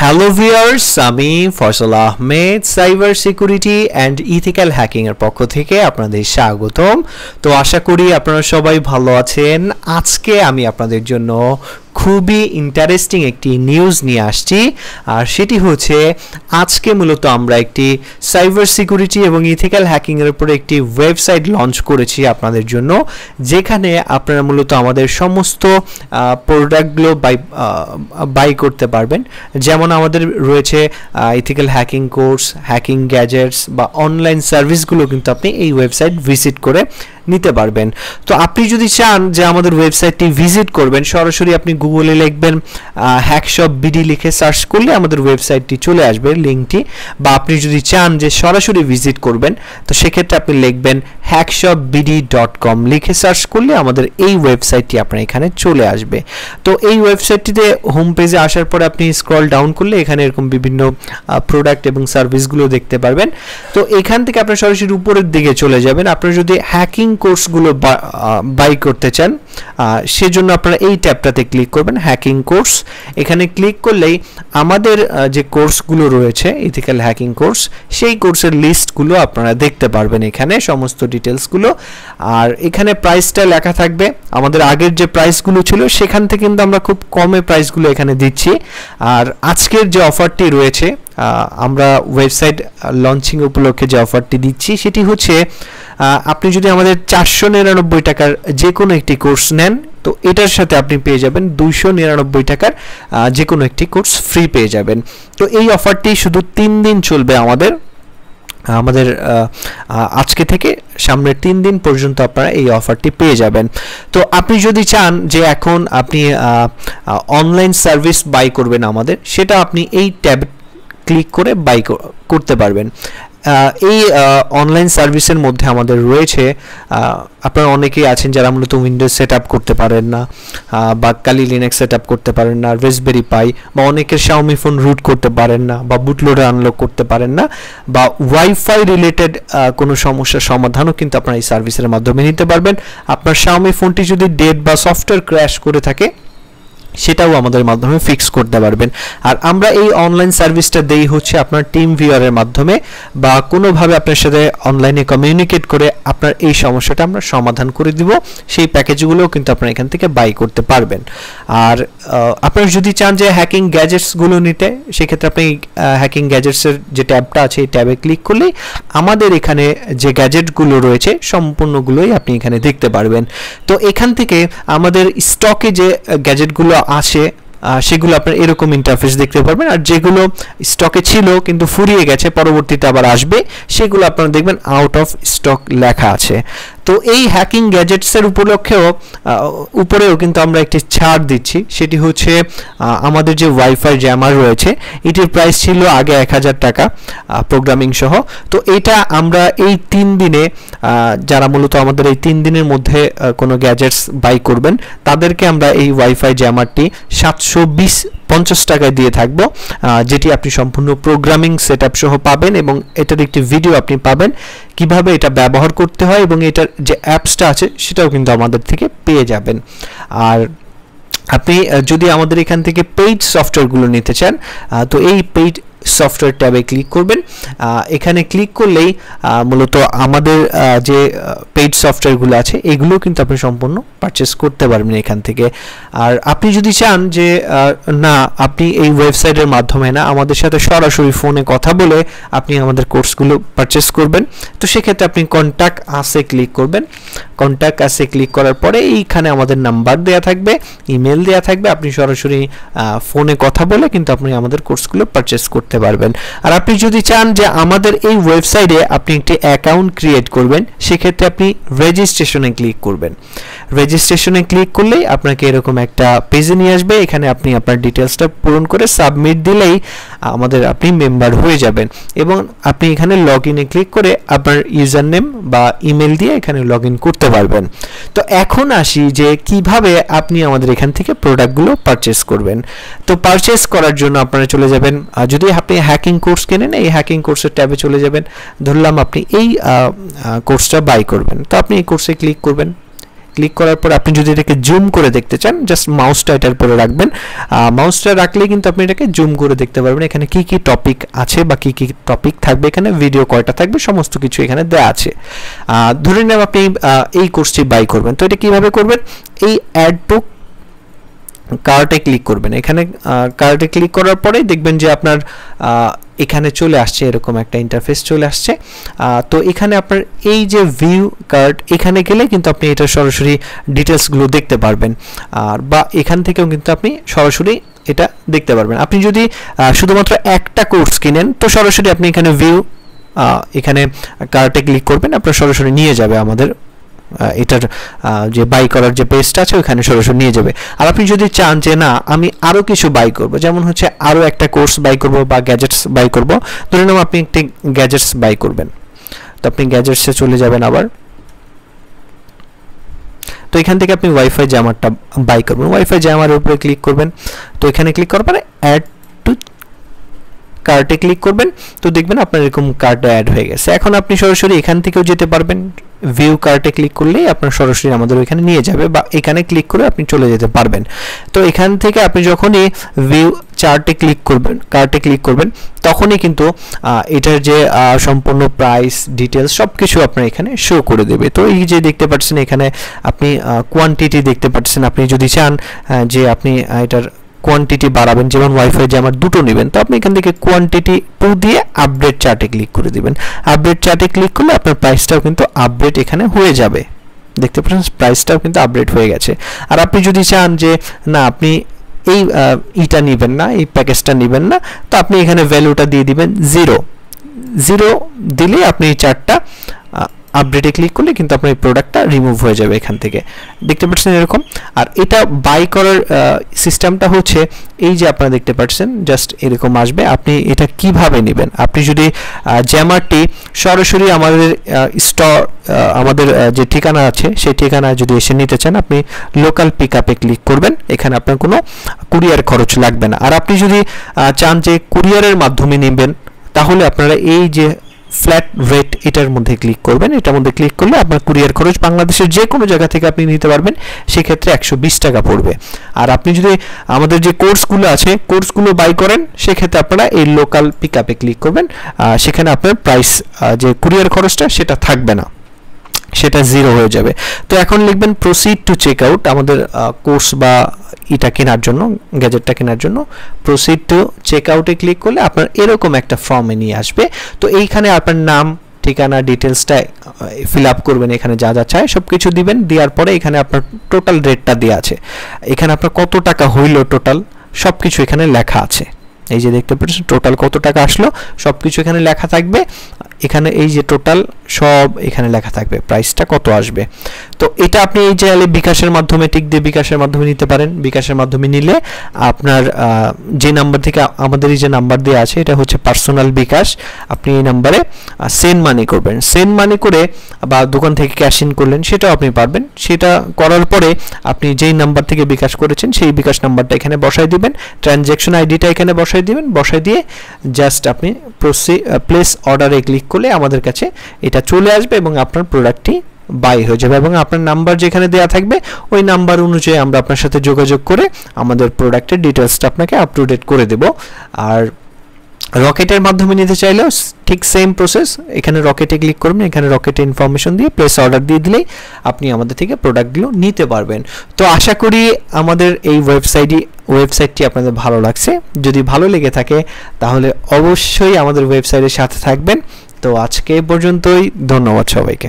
Hello viewers, আমি Faisal Ahmed cyber security and ethical hacking এর পক্ষ থেকে আপনাদের স্বাগতম। তো আশা করি আপনারা সবাই ভালো আছেন। আজকে আমি আপনাদের জন্য খুবই ইন্টারেস্টিং একটি নিউজ নিয়ে আসছি, আর সেটি হচ্ছে আজকে মূলত আমরা একটি সাইবার সিকিউরিটি এবং ইথিক্যাল হ্যাকিংয়ের উপরে একটি ওয়েবসাইট লঞ্চ করেছি আপনাদের জন্য, যেখানে আপনারা মূলত আমাদের সমস্ত প্রোডাক্টগুলো বাই করতে পারবেন। যেমন আমাদের রয়েছে ethical hacking course, hacking gadgets বা অনলাইন সার্ভিসগুলো কিন্তু আপনি এই ওয়েবসাইট ভিজিট করে নিতে পারবেন। তো আপনি যদি চান যে আমাদের ওয়েবসাইটটি ভিজিট করবেন, সরাসরি আপনি গুগলে লিখবেন হ্যাকশপ বিডি লিখে সার্চ করলে আমাদের ওয়েবসাইটটি চলে আসবে লিঙ্কটি। বা আপনি যদি চান যে সরাসরি ভিজিট করবেন, তো সেক্ষেত্রে আপনি লিখবেন hackshopbd.com লিখে সার্চ করলে আমাদের এই ওয়েবসাইটটি আপনার এখানে চলে আসবে। তো এই ওয়েবসাইটটিতে হোম পেজে আসার পরে আপনি স্ক্রল ডাউন করলে এখানে এরকম বিভিন্ন প্রোডাক্ট এবং সার্ভিসগুলো দেখতে পারবেন। তো এখান থেকে আপনি সরাসরি উপরের দিকে চলে যাবেন। আপনারা যদি হ্যাকিং কোর্সগুলো বাই করতে চান, সেজন্য আপনারা এই ট্যাবটাতে ক্লিক করবেন, হ্যাকিং কোর্স। এখানে ক্লিক করলেই আমাদের যে কোর্সগুলো রয়েছে ইথিক্যাল হ্যাকিং কোর্স, সেই কোর্সের লিস্টগুলো আপনারা দেখতে পারবেন এখানে সমস্ত ডিটেলসগুলো। আর এখানে প্রাইসটা লেখা থাকবে। আমাদের আগের যে প্রাইসগুলো ছিল সেখান থেকে কিন্তু আমরা খুব কমে প্রাইসগুলো এখানে দিচ্ছি। আর আজকের যে অফারটি রয়েছে, আমরা ওয়েবসাইট লঞ্চিং উপলক্ষে যে অফারটি দিচ্ছি সেটি হচ্ছে আপনি যদি আমাদের 499 টাকার যে কোনো একটি কোর্স নেন, তো এটার সাথে আপনি পেয়ে যাবেন 299 টাকার যে কোনো একটি কোর্স ফ্রি পেয়ে যাবেন। তো এই অফারটি শুধু 3 দিন চলবে আমাদের আজকে থেকে সামনের 3 দিন পর্যন্ত আপনারা এই অফারটি পেয়ে যাবেন। তো আপনি যদি চান যে এখন আপনি অনলাইন সার্ভিস বাই করবেন আমাদের, সেটা আপনি এই ট্যাব ক্লিক করে বাই করতে পারবেন। এই অনলাইন সার্ভিসের মধ্যে আমাদের রয়েছে, আপনারা অনেকেই আছেন যারা মূলত উইন্ডোজ সেট আপ করতে পারেন না, বা কালি লিনাক্স সেট আপ করতে পারেন না, রাসবেরি পাই, বা অনেকের শাওমি ফোন রুট করতে পারেন না, বা বুটলোডার আনলক করতে পারেন না, বা ওয়াইফাই রিলেটেড কোনো সমস্যার সমাধানও কিন্তু আপনারা এই সার্ভিসের মাধ্যমে নিতে পারবেন। আপনার শাওমি ফোনটি যদি ডেড বা সফটওয়্যার ক্র্যাশ করে থাকে, সেটাও আমাদের মাধ্যমে ফিক্স করতে পারবেন। আর আমরা এই অনলাইন সার্ভিসটা দেই হচ্ছে আপনার টিম ভিউয়ারের মাধ্যমে, বা কোনোভাবে আপনার সাথে অনলাইনে কমিউনিকেট করে আপনার এই সমস্যাটা আমরা সমাধান করে দিব। সেই প্যাকেজগুলোও কিন্তু আপনারা এখান থেকে বাই করতে পারবেন। আর আপনারা যদি চান যে হ্যাকিং গ্যাজেটসগুলো নিতে, সেক্ষেত্রে আপনি হ্যাকিং গ্যাজেটসের যে ট্যাবটা আছে এই ট্যাবে ক্লিক করলেই আমাদের এখানে যে গ্যাজেটগুলো রয়েছে সম্পূর্ণগুলোই আপনি এখানে দেখতে পারবেন। তো এখান থেকে আমাদের স্টকে যে গ্যাজেটগুলো আছে সেগুলো আপনার এরকম ইন্টারফেস দেখতে পারবেন। আর যেগুলো স্টকে ছিল কিন্তু ফুরিয়ে গেছে, পরবর্তীতে আবার আসবে, সেগুলো আপনারা দেখবেন আউট অফ স্টক লেখা আছে। তো এই হ্যাকিং গ্যাজেটসের উপরেও কিন্তু আমরা একটি ছাড় দিচ্ছি। সেটি হচ্ছে আমাদের যে ওয়াইফাই জ্যামার রয়েছে, এটির প্রাইস ছিল আগে 1000 টাকা প্রোগ্রামিং সহ। তো এটা আমরা এই 3 দিনে, যারা মূলত আমাদের এই 3 দিনের মধ্যে কোনো গ্যাজেটস বাই করবেন, তাদেরকে আমরা এই ওয়াইফাই জ্যামারটি 750 টাকায় দিয়ে থাকবো, যেটি আপনি সম্পূর্ণ প্রোগ্রামিং সেটআপ সহ পাবেন, এবং এটার একটি ভিডিও আপনি পাবেন কিভাবে এটা ব্যবহার করতে হয়, এবং এটার যে অ্যাপসটা আছে সেটাও কিন্তু আমাদের থেকে পেয়ে যাবেন। আর আপনি যদি আমাদের এখান থেকে পেইড সফটওয়্যারগুলো নিতে চান, তো এই পেইড সফটওয়্যার ট্যাবে ক্লিক করবেন। এখানে ক্লিক করলেই মূলত আমাদের যে পেইড সফটওয়্যারগুলো আছে এগুলো কিন্তু আপনি সম্পূর্ণ পারচেস করতে পারবেন এখান থেকে। আর আপনি যদি চান যে না, আপনি এই ওয়েবসাইটের মাধ্যমে না, আমাদের সাথে সরাসরি ফোনে কথা বলে আপনি আমাদের কোর্সগুলো পারচেস করবেন, তো সেক্ষেত্রে আপনি কন্ট্যাক্ট আসে ক্লিক করবেন। কন্ট্যাক্ট আসে ক্লিক করার পরে এইখানে আমাদের নাম্বার দেওয়া থাকবে, ইমেল দেওয়া থাকবে, আপনি সরাসরি ফোনে কথা বলে কিন্তু আপনি আমাদের কোর্সগুলো পারচেস করতে পারবেন। আর আপনি যদি চান যে আমাদের এই ওয়েবসাইটে আপনি একটি অ্যাকাউন্ট ক্রিয়েট করবেন, সেক্ষেত্রে আপনি রেজিস্ট্রেশনে ক্লিক করবেন। রেজিস্ট্রেশনে ক্লিক করলেই আপনাকে এরকম একটা পেজে নিয়ে আসবে। এখানে আপনি আপনার ডিটেলসটা পূরণ করে সাবমিট দিলেই আপনি মেম্বার হয়ে যাবেন, এবং আপনি এখানে লগ ইনে ক্লিক করে আপনার ইউজার নেম বা ইমেল দিয়ে এখানে লগ ইন করতে পারবেন। তো এখন আসি যে কিভাবে আপনি আমাদের এখান থেকে প্রোডাক্টগুলো পারচেস করবেন। তো পারচেস করার জন্য আপনারা চলে যাবেন, যদি আপনি হ্যাকিং কোর্স কেনেন, এই হ্যাকিং কোর্সের ট্যাবে চলে যাবেন। ধরলাম আপনি এই কোর্সটা বাই করবেন, তো আপনি এই কোর্সে ক্লিক করবেন। ক্লিক করার পর আপনি যদি এটাকে জুম করে দেখতে চান জাস্ট মাউসটা এটার উপরে রাখবেন, মাউসটা রাখলে কিন্তু আপনি এটাকে জুম করে দেখতে পারবেন এখানে কি কি টপিক আছে বা কি কি টপিক থাকবে, এখানে ভিডিও কয়টা থাকবে সমস্ত কিছু এখানে দেওয়া আছে। ধরে নেন আপনি এই কোর্সটি বাই করবেন, তো এটা কিভাবে করবেন, এই অ্যাড টু কার্টে ক্লিক করবেন। এখানে কার্টে ক্লিক করার পরে দেখবেন যে আপনার এখানে চলে আসছে এরকম একটা ইন্টারফেস চলে আসছে। তো এখানে আপনার এই যে ভিউ কার্ট এখানে গেলে কিন্তু আপনি এটা সরাসরি ডিটেলসগুলো দেখতে পারবেন, আর বা এখান থেকেও কিন্তু আপনি সরাসরি এটা দেখতে পারবেন। আপনি যদি শুধুমাত্র একটা কোর্স কিনেন তো সরাসরি আপনি এখানে ভিউ এখানে কার্টে ক্লিক করবেন, আপনার সরাসরি নিয়ে যাবে আমাদের এটার যে বাই করার যে পেজটা আছে ওখানে সরাসরি নিয়ে যাবে। আর আপনি যদি চান যে না আমি আরও কিছু বাই করব, যেমন হচ্ছে আরও একটা কোর্স বাই করব বা গ্যাজেটস বাই করব, ধরে নাও আপনি একটি গ্যাজেটস বাই করবেন, তো আপনি গ্যাজেটসে চলে যাবেন আবার। তো এখান থেকে আপনি ওয়াইফাই জ্যামারটা বাই করবেন, ওয়াইফাই জ্যামারের উপরে ক্লিক করবেন। তো এখানে ক্লিক করার পরে অ্যাড টু কার্টে ক্লিক করবেন, তো দেখবেন আপনার এরকম কার্টে অ্যাড হয়ে গেছে। এখন আপনি সরাসরি এখান থেকেও যেতে পারবেন, ভিউ কার্টে ক্লিক করলেই আপনার সরাসরি আমাদের ওইখানে নিয়ে যাবে, বা এখানে ক্লিক করে আপনি চলে যেতে পারবেন। তো এখান থেকে আপনি যখনই ভিউ চার্টে ক্লিক করবেন, কার্টে ক্লিক করবেন, তখনই কিন্তু এটার যে সম্পূর্ণ প্রাইস ডিটেলস সব কিছু আপনার এখানে শো করে দেবে। তো এই যে দেখতে পাচ্ছেন এখানে আপনি কোয়ান্টিটি দেখতে পাচ্ছেন, আপনি যদি চান যে আপনি এটার কোয়ান্টিটি বাড়াবেন, যেমন ওয়াইফাই যে আমার দুটো নেবেন, তো আপনি এখান থেকে কোয়ান্টিটি 2 দিয়ে আপডেট চার্টে ক্লিক করে দিবেন। আপডেট চার্টে ক্লিক করলে আপনার প্রাইসটাও কিন্তু আপডেট এখানে হয়ে যাবে, দেখতে পাচ্ছেন প্রাইসটাও কিন্তু আপডেট হয়ে গেছে। আর আপনি যদি চান যে না আপনি এই ইটা নেবেন না, এই প্যাকেজটা নেবেন না, তো আপনি এখানে ভ্যালুটা দিয়ে দিবেন 0 দিলে আপনি এই চার্টটা আপডেটে ক্লিক করলে কিন্তু আপনার এই প্রোডাক্টটা রিমুভ হয়ে যাবে এখান থেকে, দেখতে পাচ্ছেন এরকম। আর এটা বাই করার সিস্টেমটা হচ্ছে এই যে আপনারা দেখতে পাচ্ছেন জাস্ট এরকম আসবে। আপনি এটা কিভাবে নেবেন, আপনি যদি জ্যামারটি সরাসরি আমাদের স্টোর আমাদের যে ঠিকানা আছে সেই ঠিকানায় যদি এসে নিতে চান, আপনি লোকাল পিক আপে ক্লিক করবেন, এখানে আপনার কোনো কুরিয়ার খরচ লাগবে না। আর আপনি যদি চান যে কুরিয়ারের মাধ্যমে নেবেন, তাহলে আপনারা এই যে ফ্ল্যাট রেট এটার মধ্যে ক্লিক করবেন, এটার মধ্যে ক্লিক করলে আপনার কুরিয়ার খরচ বাংলাদেশের যে কোনো জায়গা থেকে আপনি নিতে পারবেন, সেক্ষেত্রে 120 টাকা পড়বে। আর আপনি যদি আমাদের যে কোর্সগুলো আছে কোর্সগুলো বাই করেন, সেক্ষেত্রে আপনারা এই লোকাল পিক আপে ক্লিক করবেন, সেখানে আপনার প্রাইস যে কুরিয়ার খরচটা সেটা থাকবে না, সেটা 0 হয়ে যাবে। তো এখন লিখবেন প্রসিড টু চেক আউট, আমাদের কোর্স বা এটা কেনার জন্য, গ্যাজেটটা কেনার জন্য প্রসিড টু চেক আউটে ক্লিক করলে আপনার এরকম একটা ফর্মে নিয়ে আসবে। তো এইখানে আপনার নাম ঠিকানা ডিটেলসটা ফিল আপ করবেন, এখানে যা যা চায় সব কিছু দিবেন, দেওয়ার পরে এখানে আপনার টোটাল রেটটা দেওয়া আছে, এখানে আপনার কত টাকা হইল টোটাল সব কিছু এখানে লেখা আছে। এই যে দেখতে পাচ্ছেন টোটাল কত টাকা আসলো সব কিছু এখানে লেখা থাকবে, এখানে এই যে টোটাল সব এখানে লেখা থাকবে, প্রাইসটা কত আসবে। তো এটা আপনি এই যে বিকাশের মাধ্যমে টিক দিয়ে বিকাশের মাধ্যমে নিতে পারেন। বিকাশের মাধ্যমে নিলে আপনার যে নাম্বার থেকে আমাদের এই যে নাম্বার দেওয়া আছে এটা হচ্ছে পার্সোনাল বিকাশ, আপনি এই নাম্বারে সেন্ড মানি করবেন, সেন্ড মানি করে বা দোকান থেকে ক্যাশ ইন করলেন সেটাও আপনি পারবেন। সেটা করার পরে আপনি যেই নাম্বার থেকে বিকাশ করেছেন সেই বিকাশ নাম্বারটা এখানে বসায় দিবেন, ট্রানজ্যাকশন আইডিটা এখানে বসায় দিবেন, বসায় দিয়ে জাস্ট আপনি প্লেস অর্ডারে ক্লিক করলে আমাদের কাছে এটা চলে আসবে এবং আপনার প্রোডাক্টটি বাই হয়ে যাবে, এবং আপনার নাম্বার যেখানে দেওয়া থাকবে ওই নাম্বার অনুযায়ী আমরা আপনার সাথে যোগাযোগ করে আমাদের প্রোডাক্টের ডিটেলসটা আপনাকে আপ টু ডেট করে দেব। আর রকেটের মাধ্যমে নিতে চাইলেও ঠিক সেম প্রসেস, এখানে রকেটে ক্লিক করবেন, এখানে রকেটে ইনফরমেশন দিয়ে প্লেস অর্ডার দিয়ে দিলেই আপনি আমাদের থেকে প্রোডাক্টগুলো নিতে পারবেন। তো আশা করি আমাদের এই ওয়েবসাইটটি আপনাদের ভালো লাগছে। যদি ভালো লেগে থাকে তাহলে অবশ্যই আমাদের ওয়েবসাইটের সাথে থাকবেন। তো আজকে এই পর্যন্তই, ধন্যবাদ সবাইকে।